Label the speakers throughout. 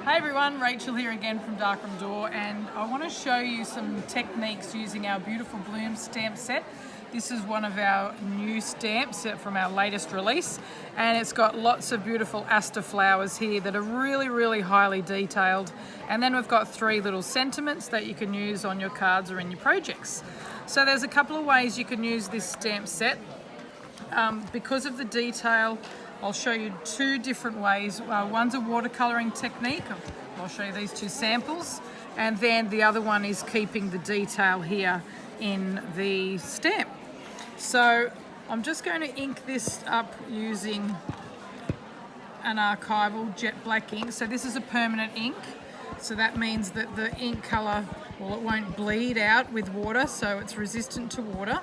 Speaker 1: Hey everyone, Rachel here again from Darkroom Door, and I want to show you some techniques using our beautiful bloom stamp set. This is one of our new stamps from our latest release, and it's got lots of beautiful aster flowers here that are really highly detailed. And then we've got 3 little sentiments that you can use on your cards or in your projects. So there's a couple of ways you can use this stamp set. Because of the detail, I'll show you 2 different ways. One's a watercolouring technique. I'll show you these 2 samples. And then the other one is keeping the detail here in the stamp. So I'm just going to ink this up using an archival jet black ink. So this is a permanent ink. So that means that the ink colour, well, it won't bleed out with water, so it's resistant to water.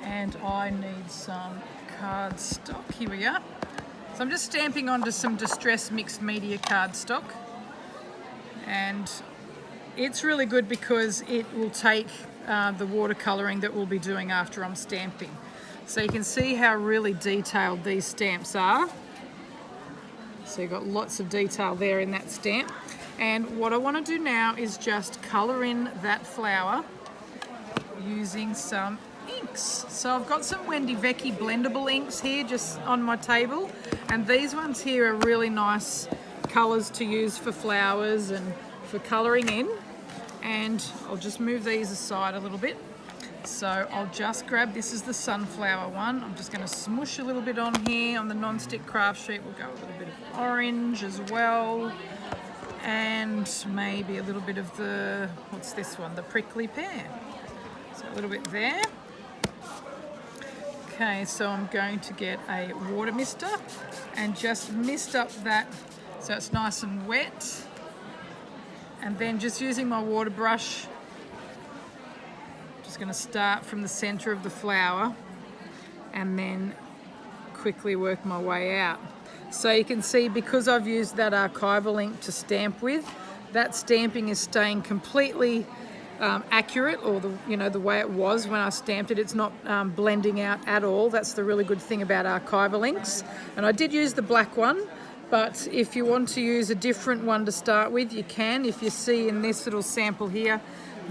Speaker 1: And I need some cardstock. Here we are. So I'm just stamping onto some distressed mixed media cardstock, and it's really good because it will take the watercolouring that we'll be doing after I'm stamping. So you can see how really detailed these stamps are. So you've got lots of detail there in that stamp. And what I want to do now is just colour in that flower using some inks. So I've got some Wendy Vecchi Blendable inks here just on my table, and these ones here are really nice colours to use for flowers and for colouring in. And I'll just move these aside a little bit. So I'll just grab, this is the sunflower one. I'm just going to smoosh a little bit on here on the non-stick craft sheet. We'll go a little bit of orange as well, and maybe a little bit of the, what's this one, the prickly pear. So a little bit there. Okay, so I'm going to get a water mister and just mist up that so it's nice and wet. And then just using my water brush, just going to start from the centre of the flower and then quickly work my way out. So you can see, because I've used that archival ink to stamp with, that stamping is staying completely accurate, or the way it was when I stamped it. It's not blending out at all. That's the really good thing about archival inks. And I did use the black one, but if you want to use a different one to start with, you can. If you see in this little sample here,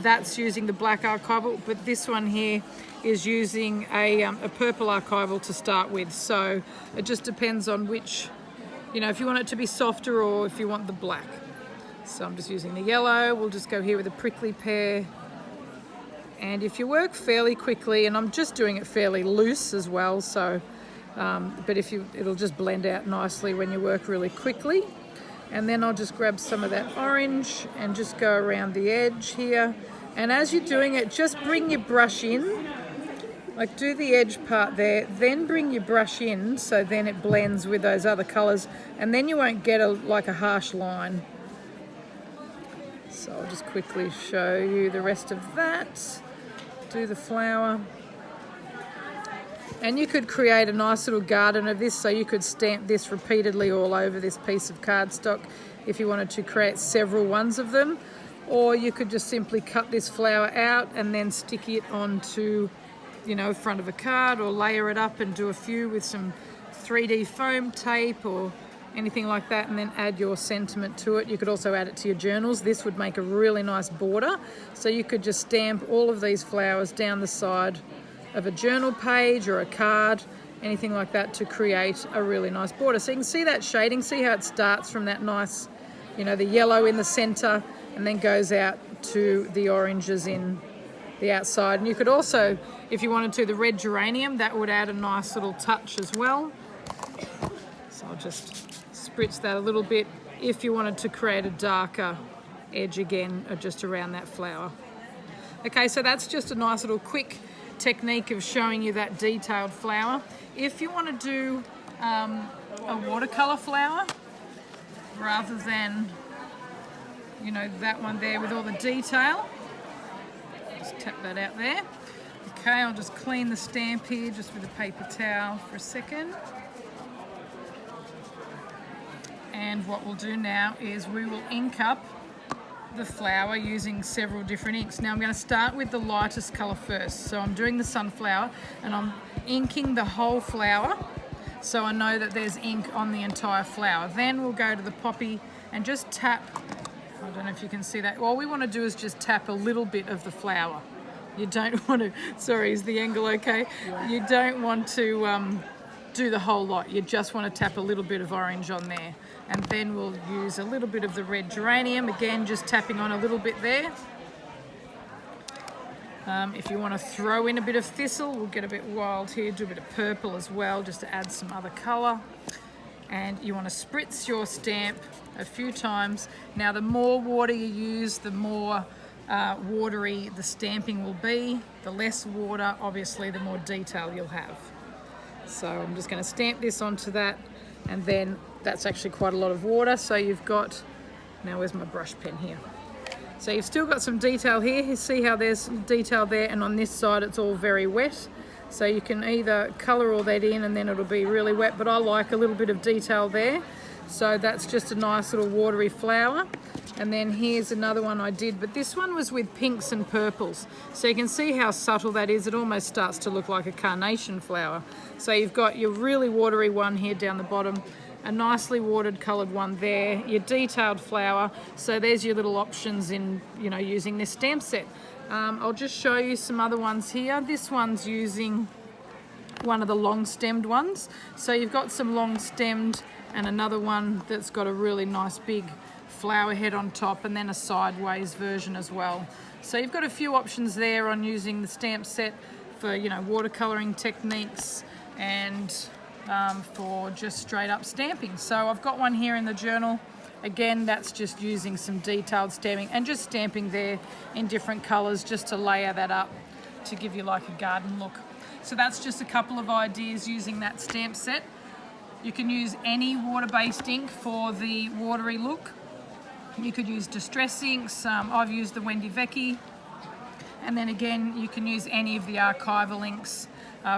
Speaker 1: that's using the black archival, but this one here is using a purple archival to start with. So it just depends on which, if you want it to be softer or if you want the black. So I'm just using the yellow. We'll just go here with a prickly pear. And if you work fairly quickly, and I'm just doing it fairly loose as well, so but it'll just blend out nicely when you work really quickly. And then I'll just grab some of that orange and just go around the edge here. And as you're doing it, just bring your brush in, like do the edge part there, then bring your brush in so then it blends with those other colours, and then you won't get like a harsh line. So I'll just quickly show you the rest of that. Do the flower. And you could create a nice little garden of this, so you could stamp this repeatedly all over this piece of cardstock if you wanted to create several ones of them. Or you could just simply cut this flower out and then stick it onto, front of a card, or layer it up and do a few with some 3D foam tape or anything like that, and then add your sentiment to it. You could also add it to your journals. This would make a really nice border. So you could just stamp all of these flowers down the side of a journal page or a card, anything like that, to create a really nice border. So you can see that shading, see how it starts from that nice, the yellow in the center, and then goes out to the oranges in the outside. And you could also, if you wanted to, the red geranium, that would add a nice little touch as well. So I'll just spritz that a little bit if you wanted to create a darker edge again, or just around that flower. Okay, so that's just a nice little quick technique of showing you that detailed flower. If you want to do a watercolour flower rather than that one there with all the detail, just tap that out there. Okay, I'll just clean the stamp here just with a paper towel for a second. And what we'll do now is we will ink up the flower using several different inks. Now I'm going to start with the lightest colour first. So I'm doing the sunflower and I'm inking the whole flower. so I know that there's ink on the entire flower. Then we'll go to the poppy and just tap, I don't know if you can see that. All we want to do is just tap a little bit of the flower. You don't want to, sorry, is the angle okay? Yeah. You don't want to do the whole lot. You just want to tap a little bit of orange on there. And then we'll use a little bit of the red geranium, again just tapping on a little bit there. If you want to throw in a bit of thistle, we'll get a bit wild here, do a bit of purple as well, just to add some other colour. And you want to spritz your stamp a few times. Now the more water you use, the more watery the stamping will be. The less water, obviously, the more detail you'll have. So I'm just going to stamp this onto that, and then that's actually quite a lot of water. So you've got, now where's my brush pen here? So you've still got some detail here. You see how there's detail there, and on this side it's all very wet. So you can either colour all that in and then it'll be really wet, but I like a little bit of detail there. So that's just a nice little watery flower. And then here's another one I did, but this one was with pinks and purples. So you can see how subtle that is. It almost starts to look like a carnation flower. So you've got your really watery one here down the bottom, a nicely watered coloured one there, your detailed flower. So there's your little options in, you know, using this stamp set. I'll just show you some other ones here. This one's using one of the long stemmed ones. So you've got some long stemmed and another one that's got a really nice big flower head on top, and then a sideways version as well. So you've got a few options there on using the stamp set for, you know, watercolouring techniques and for just straight up stamping. So I've got one here in the journal. Again, that's just using some detailed stamping and just stamping there in different colours just to layer that up to give you like a garden look. So that's just a couple of ideas using that stamp set. You can use any water-based ink for the watery look. You could use distress inks. I've used the Wendy Vecchi. And then again, you can use any of the Archival Inks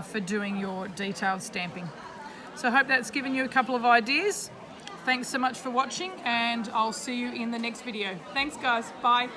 Speaker 1: for doing your detailed stamping. So I hope that's given you a couple of ideas. Thanks so much for watching, and I'll see you in the next video. Thanks guys, bye.